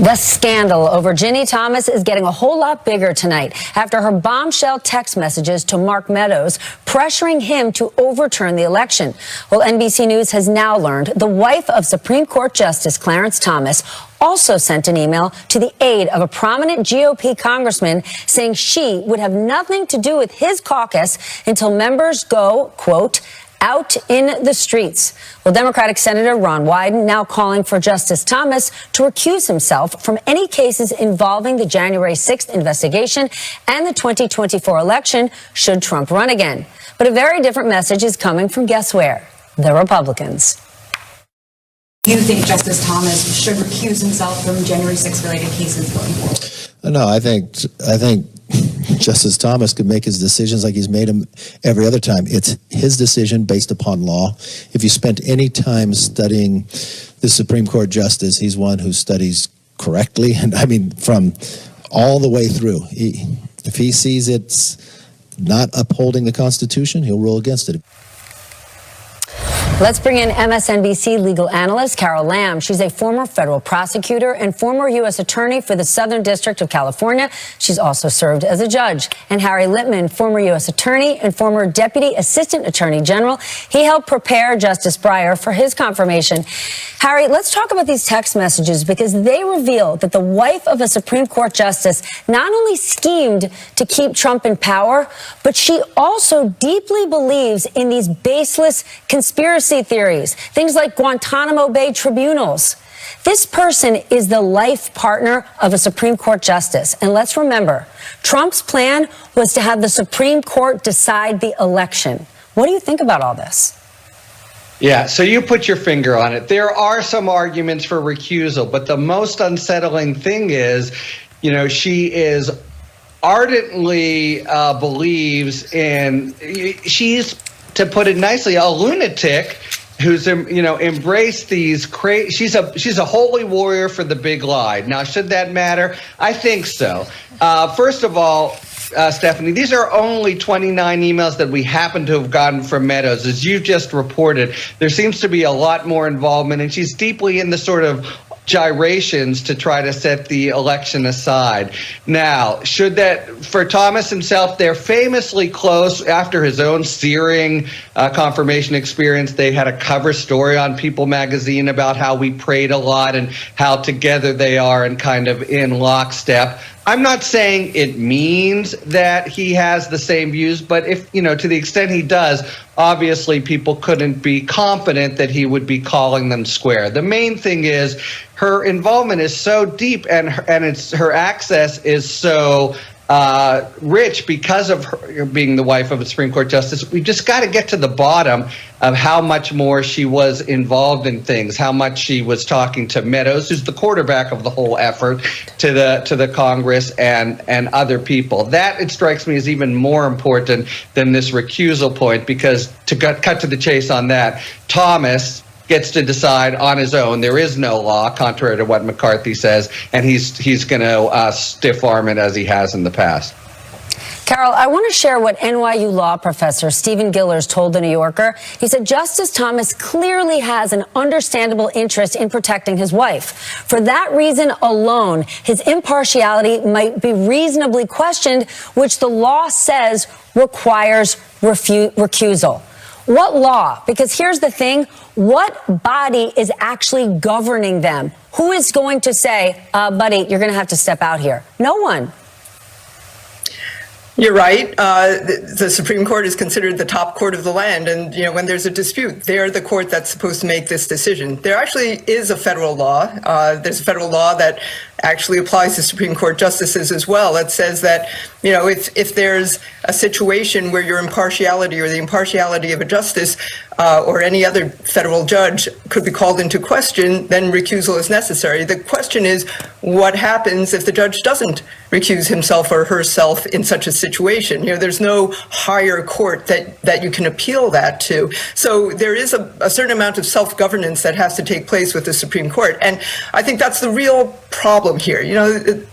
The scandal over Ginny Thomas is getting a whole lot bigger tonight after her bombshell text messages to Mark Meadows pressuring him to overturn the election. Well, NBC News has now learned the wife of Supreme Court Justice Clarence Thomas also sent an email to the aide of a prominent GOP congressman saying she would have nothing to do with his caucus until members go, quote, out in the streets. Well, Democratic Senator Ron Wyden now calling for Justice Thomas to recuse himself from any cases involving the January 6th investigation and the 2024 election should Trump run again. But a very different message is coming from guess where? The Republicans. You think Justice Thomas should recuse himself from January 6th related cases going forward? No, I think Justice Thomas could make his decisions like he's made them every other time. It's his decision based upon law. If you spent any time studying the Supreme Court justice, he's one who studies correctly, and I mean from all the way through. If he sees it's not upholding the Constitution, he'll rule against it. Let's bring in MSNBC legal analyst Carol Lamb. She's a former federal prosecutor and former U.S. attorney for the Southern District of California. She's also served as a judge. And Harry Littman, former U.S. attorney and former deputy assistant attorney general. He helped prepare Justice Breyer for his confirmation. Harry, let's talk about these text messages because they reveal that the wife of a Supreme Court justice not only schemed to keep Trump in power, but she also deeply believes in these baseless conspiracy theories, things like Guantanamo Bay tribunals. This person is the life partner of a Supreme Court justice. And let's remember, Trump's plan was to have the Supreme Court decide the election. What do you think about all this? Yeah, so you put your finger on it. There are some arguments for recusal, but the most unsettling thing is, she is ardently believes in, she's, to put it nicely, a lunatic who's embraced these she's a holy warrior for the big lie. Now, should that matter? I think so. First of all, Stephanie, these are only 29 emails that we happen to have gotten from Meadows. As you've just reported, there seems to be a lot more involvement, and she's deeply in the sort of gyrations to try to set the election aside. Now, for Thomas himself, they're famously close. After his own searing confirmation experience, they had a cover story on People magazine about how we prayed a lot and how together they are and kind of in lockstep. I'm not saying it means that he has the same views, but if, to the extent he does, obviously people couldn't be confident that he would be calling them square. The main thing is her involvement is so deep and her access is so rich because of her being the wife of a Supreme Court justice. We've just got to get to the bottom of how much more she was involved in things, how much she was talking to Meadows, who's the quarterback of the whole effort, to the Congress and other people. That, it strikes me, is even more important than this recusal point, because to cut to the chase on that, Thomas gets to decide on his own. There is no law, contrary to what McCarthy says, and he's going to stiff arm it as he has in the past. Carol, I want to share what NYU law professor Stephen Gillers told The New Yorker. He said Justice Thomas clearly has an understandable interest in protecting his wife. For that reason alone, his impartiality might be reasonably questioned, which the law says requires recusal. What law? Because here's the thing. What body is actually governing them? Who is going to say, buddy, you're going to have to step out here? No one. You're right. The Supreme Court is considered the top court of the land. And, when there's a dispute, they're the court that's supposed to make this decision. There actually is a federal law. There's a federal law that actually applies to Supreme Court justices as well. It says that, if there's a situation where your impartiality or the impartiality of a justice or any other federal judge could be called into question, then recusal is necessary. The question is, what happens if the judge doesn't recuse himself or herself in such a situation? There's no higher court that you can appeal that to. So there is a certain amount of self-governance that has to take place with the Supreme Court. And I think that's the real problem here.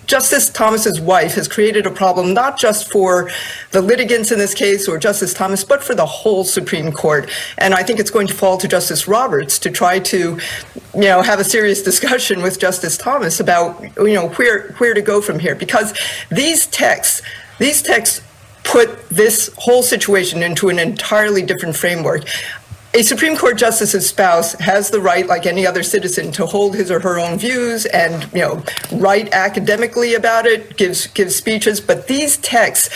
Justice Thomas's wife has created a problem not just for the litigants in this case or Justice Thomas, but for the whole Supreme Court. And I think it's going to fall to Justice Roberts to try to, have a serious discussion with Justice Thomas about, where to go from here, because these texts put this whole situation into an entirely different framework. A Supreme Court justice's spouse has the right, like any other citizen, to hold his or her own views and, write academically about it, give speeches. But these texts,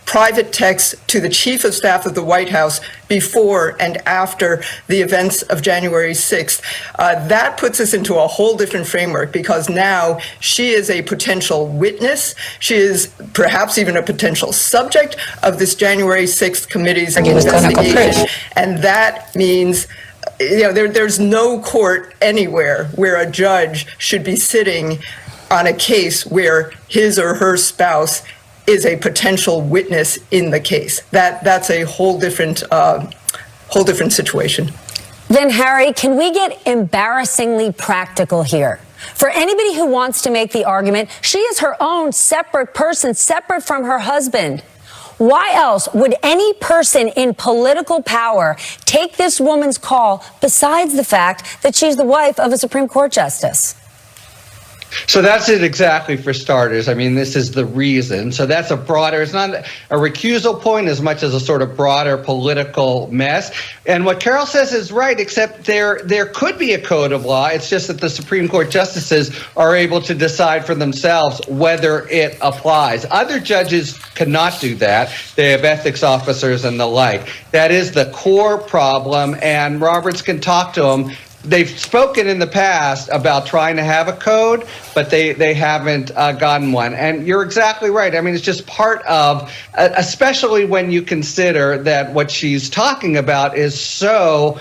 private texts to the chief of staff of the White House before and after the events of January 6th, that puts us into a whole different framework, because now she is a potential witness. She is perhaps even a potential subject of this January 6th committee's investigation. And that means there's no court anywhere where a judge should be sitting on a case where his or her spouse is a potential witness in the case. That's a whole different situation. Then, Harry, can we get embarrassingly practical here? For anybody who wants to make the argument, she is her own separate person, separate from her husband. Why else would any person in political power take this woman's call besides the fact that she's the wife of a Supreme Court justice? So that's it exactly, for starters. I mean, this is the reason. So that's a broader, it's not a recusal point as much as a sort of broader political mess. And what Carol says is right, except there could be a code of law. It's just that the Supreme Court justices are able to decide for themselves whether it applies. Other judges cannot do that. They have ethics officers and the like. That is the core problem, and Roberts can talk to them. They've spoken in the past about trying to have a code, but they haven't gotten one. And you're exactly right. I mean, it's just part of, especially when you consider that what she's talking about is so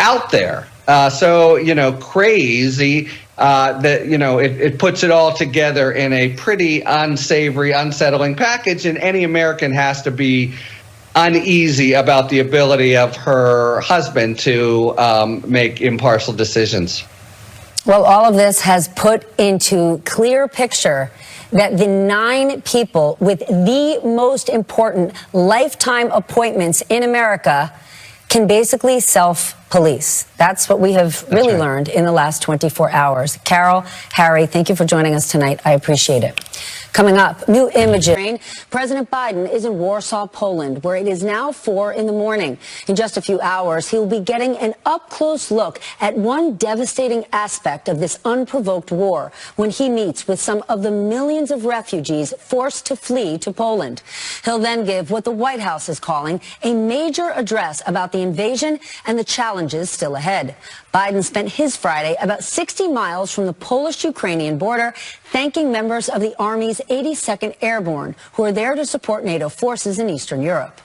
out there, so, crazy, that, it puts it all together in a pretty unsavory, unsettling package, and any American has to be uneasy about the ability of her husband to make impartial decisions. Well, all of this has put into clear picture that the 9 people with the most important lifetime appointments in America can basically self-police. That's what we have really learned in the last 24 hours. Carol, Harry, thank you for joining us tonight. I appreciate it. Coming up, new images. President Biden is in Warsaw, Poland, where it is now 4 in the morning. In just a few hours, he will be getting an up-close look at one devastating aspect of this unprovoked war when he meets with some of the millions of refugees forced to flee to Poland. He'll then give what the White House is calling a major address about the invasion and the challenges still ahead. Biden spent his Friday about 60 miles from the Polish-Ukrainian border, thanking members of the Army's 82nd Airborne, who are there to support NATO forces in Eastern Europe.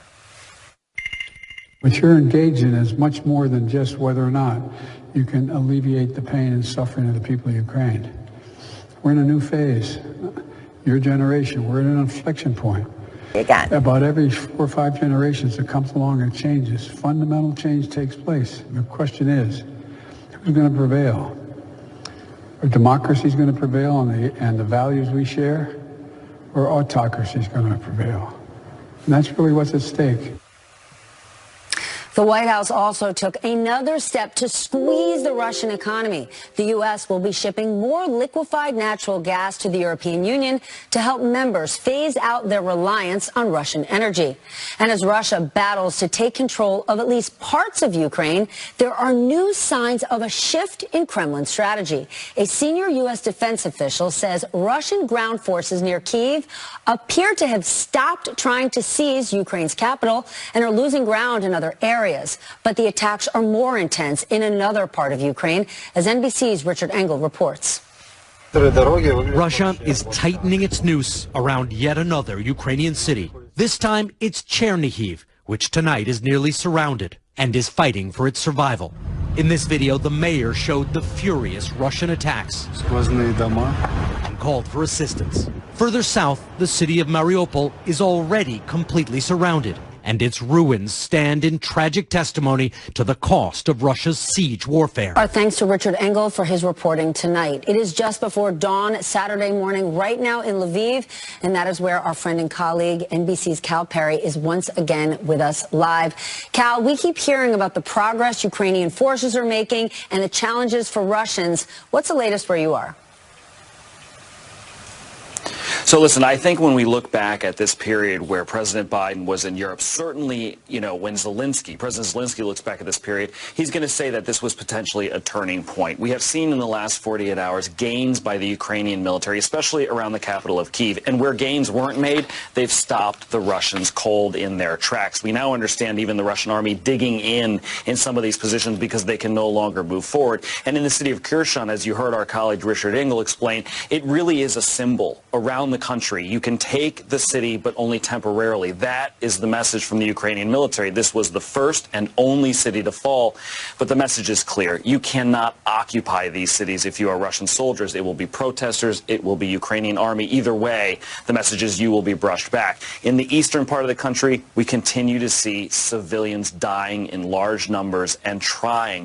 What you're engaged in is much more than just whether or not you can alleviate the pain and suffering of the people of Ukraine. We're in a new phase. Your generation, we're at an inflection point. About every 4 or 5 generations that comes along and changes, fundamental change takes place. The question is, who's going to prevail? Are democracies going to prevail and the values we share, or autocracy is going to prevail? And that's really what's at stake. The White House also took another step to squeeze the Russian economy. The U.S. will be shipping more liquefied natural gas to the European Union to help members phase out their reliance on Russian energy. And as Russia battles to take control of at least parts of Ukraine, there are new signs of a shift in Kremlin strategy. A senior U.S. defense official says Russian ground forces near Kyiv appear to have stopped trying to seize Ukraine's capital and are losing ground in other areas. But the attacks are more intense in another part of Ukraine, as NBC's Richard Engel reports. Russia is tightening its noose around yet another Ukrainian city. This time, it's Chernihiv, which tonight is nearly surrounded and is fighting for its survival. In this video, the mayor showed the furious Russian attacks and called for assistance. Further south, the city of Mariupol is already completely surrounded, and its ruins stand in tragic testimony to the cost of Russia's siege warfare. Our thanks to Richard Engel for his reporting tonight. It is just before dawn Saturday morning right now in Lviv, and that is where our friend and colleague NBC's Cal Perry is once again with us live. Cal, we keep hearing about the progress Ukrainian forces are making and the challenges for Russians. What's the latest where you are? So listen, I think when we look back at this period where President Biden was in Europe, certainly, when President Zelensky looks back at this period, he's going to say that this was potentially a turning point. We have seen in the last 48 hours gains by the Ukrainian military, especially around the capital of Kyiv. And where gains weren't made, they've stopped the Russians cold in their tracks. We now understand even the Russian army digging in some of these positions because they can no longer move forward. And in the city of Kherson, as you heard our colleague Richard Engel explain, it really is a symbol around the country. You can take the city, but only temporarily. That is the message from the Ukrainian military. This was the first and only city to fall, but the message is clear. You cannot occupy these cities if you are Russian soldiers. It will be protesters. It will be Ukrainian army. Either way, the message is you will be brushed back. In the eastern part of the country, we continue to see civilians dying in large numbers and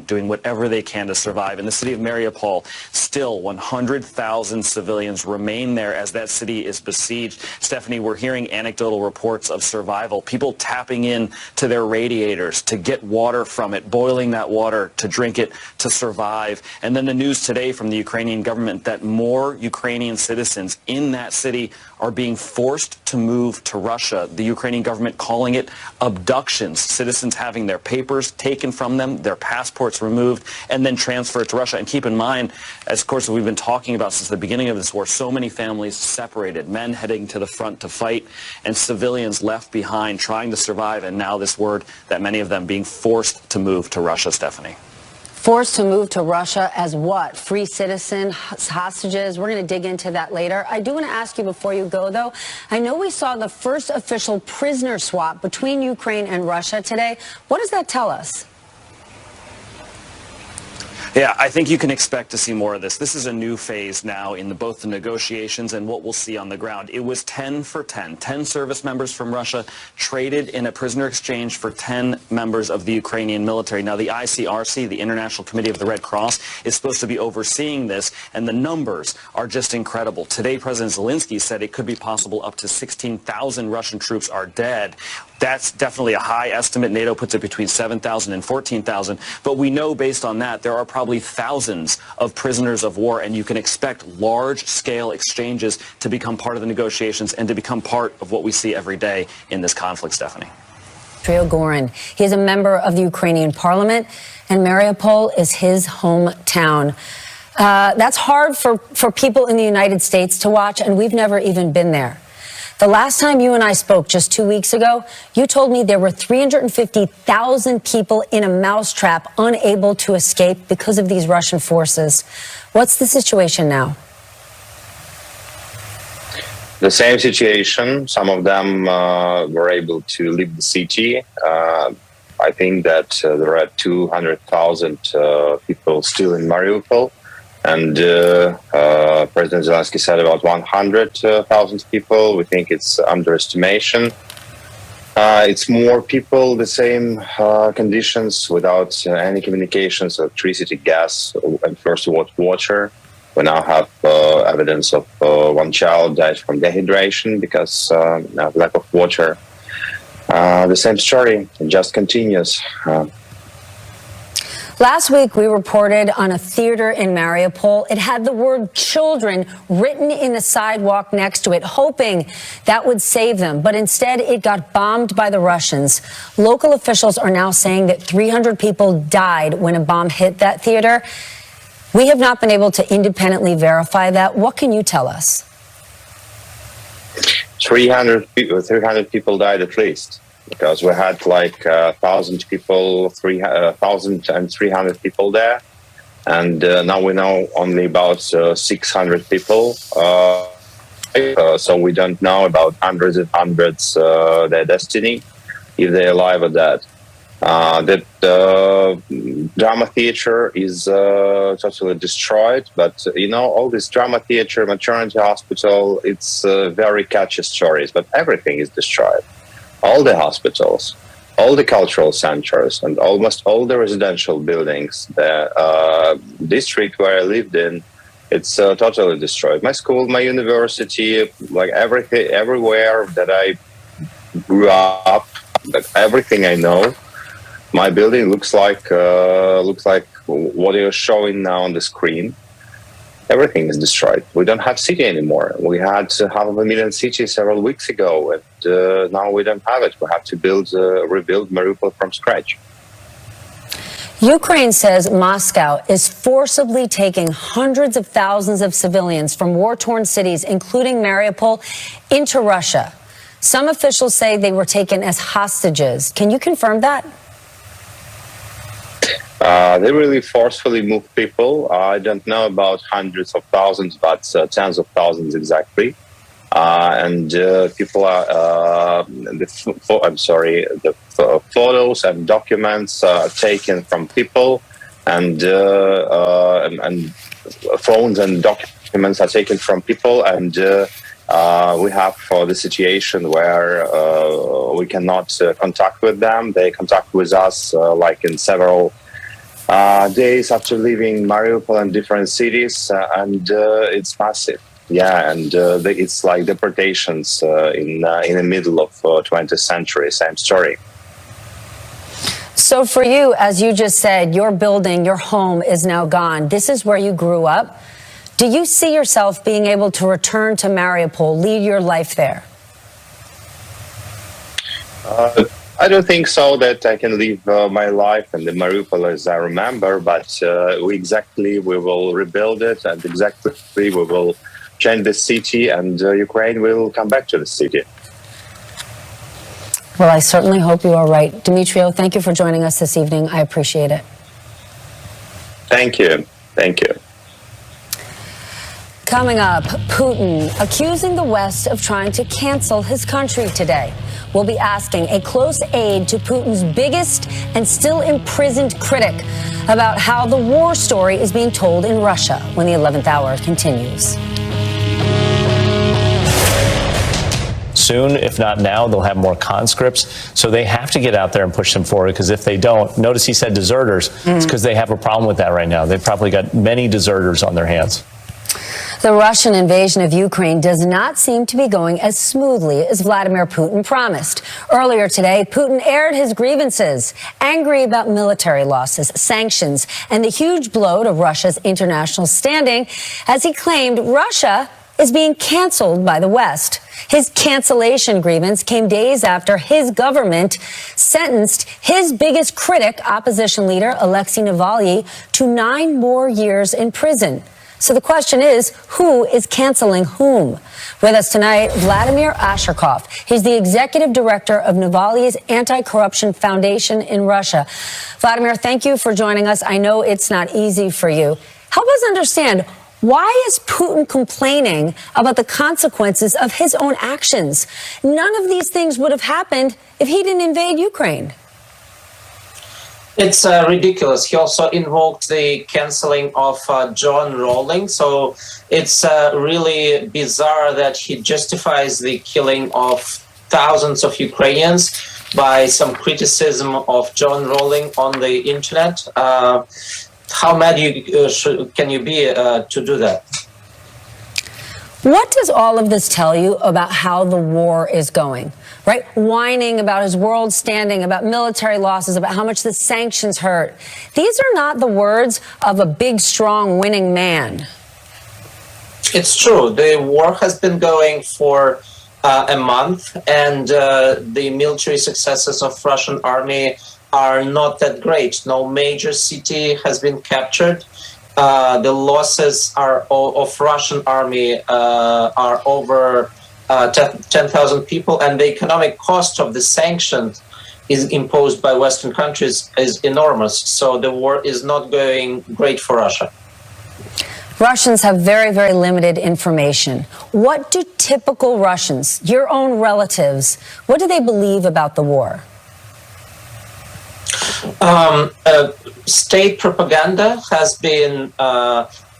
doing whatever they can to survive. In the city of Mariupol, still 100,000 civilians remain there as that city is besieged. Stephanie, we're hearing anecdotal reports of survival, people tapping in to their radiators to get water from it, boiling that water to drink it to survive. And then the news today from the Ukrainian government that more Ukrainian citizens in that city are being forced to move to Russia. The Ukrainian government calling it abductions, citizens having their papers taken from them, their passports removed, and then transferred to Russia. And keep in mind, as of course we've been talking about since the beginning of this war, so many families separated, men heading to the front to fight, and civilians left behind trying to survive, and now this word that many of them being forced to move to Russia, Stephanie. Forced to move to Russia as what? Free citizen, hostages? We're going to dig into that later. I do want to ask you before you go, though, I know we saw the first official prisoner swap between Ukraine and Russia today. What does that tell us? Yeah, I think you can expect to see more of this. This is a new phase now in both the negotiations and what we'll see on the ground. It was 10 for 10. 10 service members from Russia traded in a prisoner exchange for 10 members of the Ukrainian military. Now, the ICRC, the International Committee of the Red Cross, is supposed to be overseeing this, and the numbers are just incredible. Today, President Zelensky said it could be possible up to 16,000 Russian troops are dead. That's definitely a high estimate. NATO puts it between 7,000 and 14,000. But we know based on that, there are probably thousands of prisoners of war, and you can expect large-scale exchanges to become part of the negotiations and to become part of what we see every day in this conflict, Stephanie. Trio Gorin. He is a member of the Ukrainian parliament, and Mariupol is his hometown. That's hard for people in the United States to watch, and we've never even been there. The last time you and I spoke just 2 weeks ago, you told me there were 350,000 people in a mousetrap unable to escape because of these Russian forces. What's the situation now? The same situation. Some of them were able to leave the city. I think that there are 200,000 people still in Mariupol. And President Zelensky said about 100,000 people. We think it's underestimation. It's more people, the same conditions, without any communications, electricity, gas, and first water. We now have evidence of one child died from dehydration because of lack of water. The same story just continues. Last week, we reported on a theater in Mariupol. It had the word children written in the sidewalk next to it, hoping that would save them. But instead, it got bombed by the Russians. Local officials are now saying that 300 people died when a bomb hit that theater. We have not been able to independently verify that. What can you tell us? 300 people died at least. Because we had like 1,000 people, 1,300 people there, and now we know only about 600 people. So we don't know about hundreds and hundreds their destiny, if they're alive or dead. The drama theater is totally destroyed, but all this drama theater, maternity hospital, it's very catchy stories, but everything is destroyed. all the hospitals, all the cultural centers, and almost all the residential buildings. The district where I lived in, it's totally destroyed. My school, my university, like everything, everywhere that I grew up, like everything I know, my building looks like what you're showing now on the screen. Everything is destroyed. We don't have city anymore. We had 500,000 city several weeks ago, and now we don't have it. We have to rebuild Mariupol from scratch. Ukraine says Moscow is forcibly taking hundreds of thousands of civilians from war-torn cities, including Mariupol, into Russia. Some officials say they were taken as hostages. Can you confirm that? They really forcefully move people. I don't know about hundreds of thousands, but tens of thousands exactly. And people are, the photos and documents taken from people, and phones and documents are taken from people, and we have the situation where we cannot contact with them. They contact with us like in several days after leaving Mariupol and different cities, and it's massive. Yeah, and it's like deportations in the middle of 20th century. Same story. So for you, as you just said, your building, your home is now gone. This is where you grew up. Do you see yourself being able to return to Mariupol, lead your life there? I don't think so that I can live my life in the Mariupol as I remember, but we will rebuild it, and we will change the city, and Ukraine will come back to the city. Well, I certainly hope you are right. Dmytro, thank you for joining us this evening. I appreciate it. Thank you. Thank you. Coming up, Putin accusing the West of trying to cancel his country today. We'll be asking a close aide to Putin's biggest and still imprisoned critic about how the war story is being told in Russia when the 11th hour continues. Soon, if not now, they'll have more conscripts. So they have to get out there and push them forward, because if they don't, notice he said deserters, it's because they have a problem with that right now. They've probably got many deserters on their hands. The Russian invasion of Ukraine does not seem to be going as smoothly as Vladimir Putin promised. Earlier today, Putin aired his grievances, angry about military losses, sanctions, and the huge blow to Russia's international standing, as he claimed Russia is being canceled by the West. His cancellation grievance came days after his government sentenced his biggest critic, opposition leader Alexei Navalny, to 9 more years in prison. So the question is, who is canceling whom? With us tonight, Vladimir Asherkov. He's the executive director of Navalny's Anti-Corruption Foundation in Russia. Vladimir, thank you for joining us. I know it's not easy for you. Help us understand, why is Putin complaining about the consequences of his own actions? None of these things would have happened if he didn't invade Ukraine. It's ridiculous. He also invoked the canceling of John Rowling. So it's really bizarre that he justifies the killing of thousands of Ukrainians by some criticism of John Rowling on the internet. How mad can you be to do that? What does all of this tell you about how the war is going? Right? Whining about his world standing, about military losses, about how much the sanctions hurt. These are not the words of a big, strong, winning man. It's true. The war has been going for a month, and the military successes of Russian army are not that great. No major city has been captured. The losses of Russian army are over 10,000 people, and the economic cost of the sanctions is imposed by Western countries is enormous. So the war is not going great for Russia. Russians have very, very limited information. What do typical Russians, your own relatives, what do they believe about the war? State propaganda has been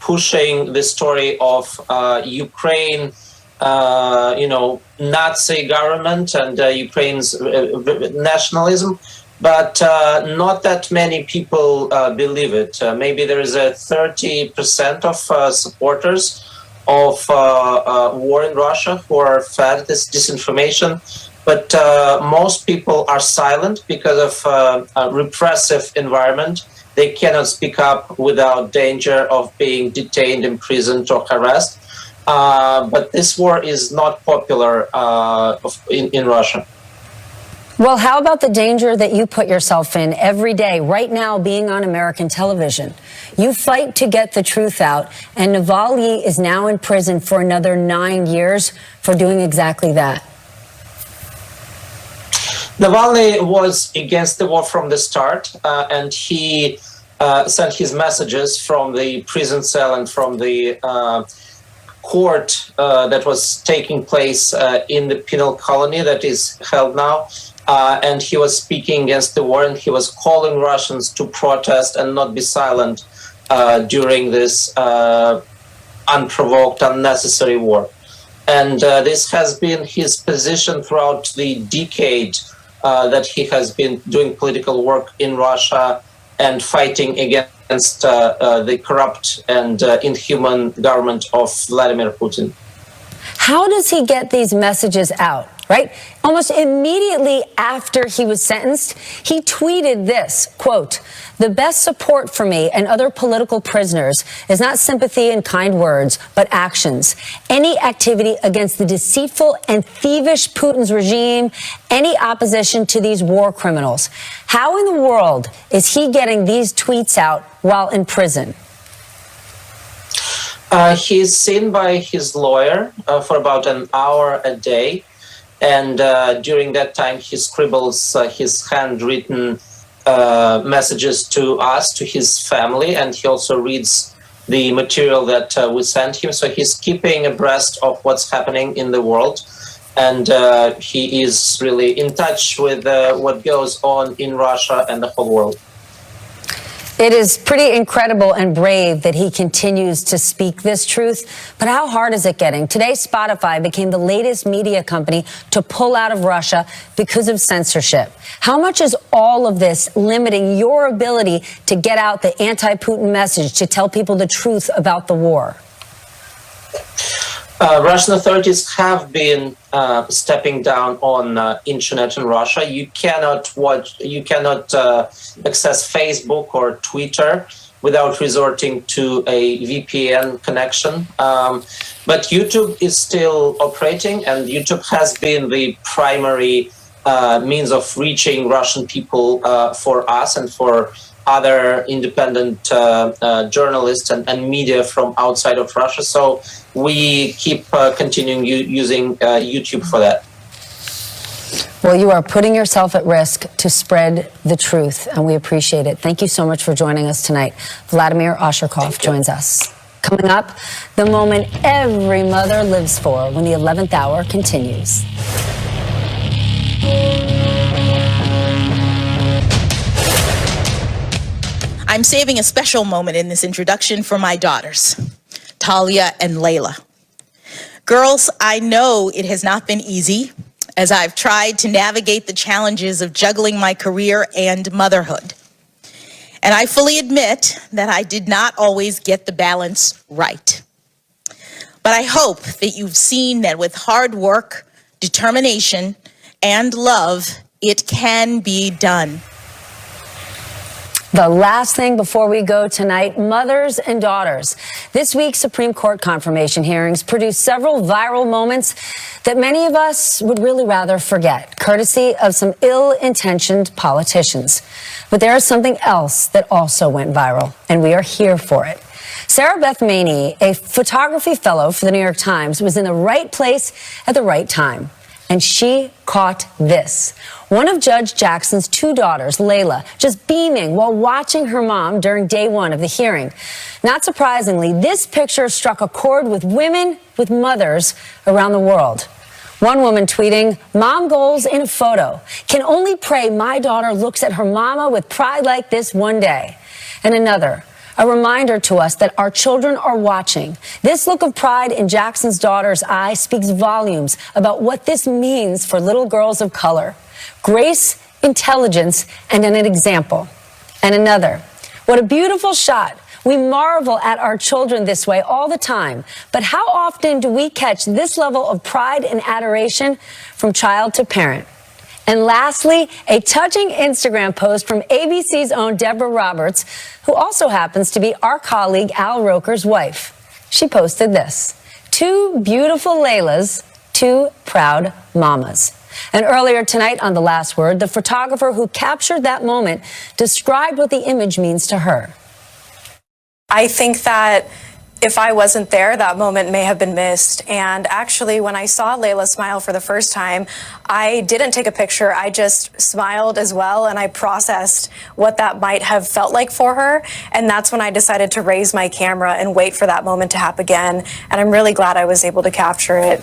pushing the story of Ukraine Nazi government and Ukraine's nationalism, but not that many people believe it. Maybe there is a 30% of supporters of war in Russia who are fed this disinformation, but most people are silent because of a repressive environment. They cannot speak up without danger of being detained, imprisoned, or harassed. But this war is not popular in Russia. Well, how about the danger that you put yourself in every day, right now, being on American television? You fight to get the truth out, and Navalny is now in prison for another 9 years for doing exactly that. Navalny was against the war from the start, and he sent his messages from the prison cell and from the court that was taking place in the penal colony that is held now. And he was speaking against the war, and he was calling Russians to protest and not be silent during this unprovoked, unnecessary war. And this has been his position throughout the decade that he has been doing political work in Russia and fighting against the corrupt and inhuman government of Vladimir Putin. How does he get these messages out, right? Almost immediately after he was sentenced, he tweeted this, quote, "The best support for me and other political prisoners is not sympathy and kind words, but actions. Any activity against the deceitful and thievish Putin's regime, any opposition to these war criminals." How in the world is he getting these tweets out while in prison? He's seen by his lawyer for about an hour a day. And during that time, he scribbles his handwritten messages to us, to his family, and he also reads the material that we sent him. So he's keeping abreast of what's happening in the world. And he is really in touch with what goes on in Russia and the whole world. It is pretty incredible and brave that he continues to speak this truth. But how hard is it getting? Today, Spotify became the latest media company to pull out of Russia because of censorship. How much is all of this limiting your ability to get out the anti-Putin message, to tell people the truth about the war? Russian authorities have been stepping down on internet in Russia. You cannot access Facebook or Twitter without resorting to a VPN connection. But YouTube is still operating, and YouTube has been the primary means of reaching Russian people for us and for other independent journalists and media from outside of Russia. So we keep continuing using YouTube for that. Well, you are putting yourself at risk to spread the truth, and we appreciate it. Thank you so much for joining us tonight. Vladimir Osherkov joins us. Coming up, the moment every mother lives for when the 11th hour continues. I'm saving a special moment in this introduction for my daughters, Talia and Layla. Girls, I know it has not been easy as I've tried to navigate the challenges of juggling my career and motherhood. And I fully admit that I did not always get the balance right. But I hope that you've seen that with hard work, determination, and love, it can be done. The last thing before we go tonight, mothers and daughters. This week's Supreme Court confirmation hearings produced several viral moments that many of us would really rather forget, courtesy of some ill-intentioned politicians. But there is something else that also went viral, and we are here for it. Sarah Beth Maney, a photography fellow for the New York Times, was in the right place at the right time. And she caught this. One of Judge Jackson's two daughters, Layla, just beaming while watching her mom during day one of the hearing. Not surprisingly, this picture struck a chord with women, with mothers around the world. One woman tweeting, "Mom goals in a photo. Can only pray my daughter looks at her mama with pride like this one day." And another, A reminder to us that our children are watching. This look of pride in Jackson's daughter's eye speaks volumes about what this means for little girls of color. Grace, intelligence, and an example. And another. What a beautiful shot. We marvel at our children this way all the time. But how often do we catch this level of pride and adoration from child to parent? And lastly, a touching Instagram post from ABC's own Deborah Roberts, who also happens to be our colleague Al Roker's wife. She posted this: 2 beautiful Laylas, 2 proud mamas. And earlier tonight on The Last Word, the photographer who captured that moment described what the image means to her. I think that if I wasn't there, that moment may have been missed. And actually, when I saw Layla smile for the first time, I didn't take a picture. I just smiled as well, and I processed what that might have felt like for her. And that's when I decided to raise my camera and wait for that moment to happen again. And I'm really glad I was able to capture it.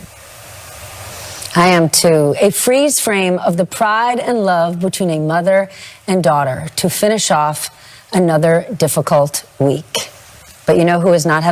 I am too. A freeze frame of the pride and love between a mother and daughter to finish off another difficult week. But you know who is not having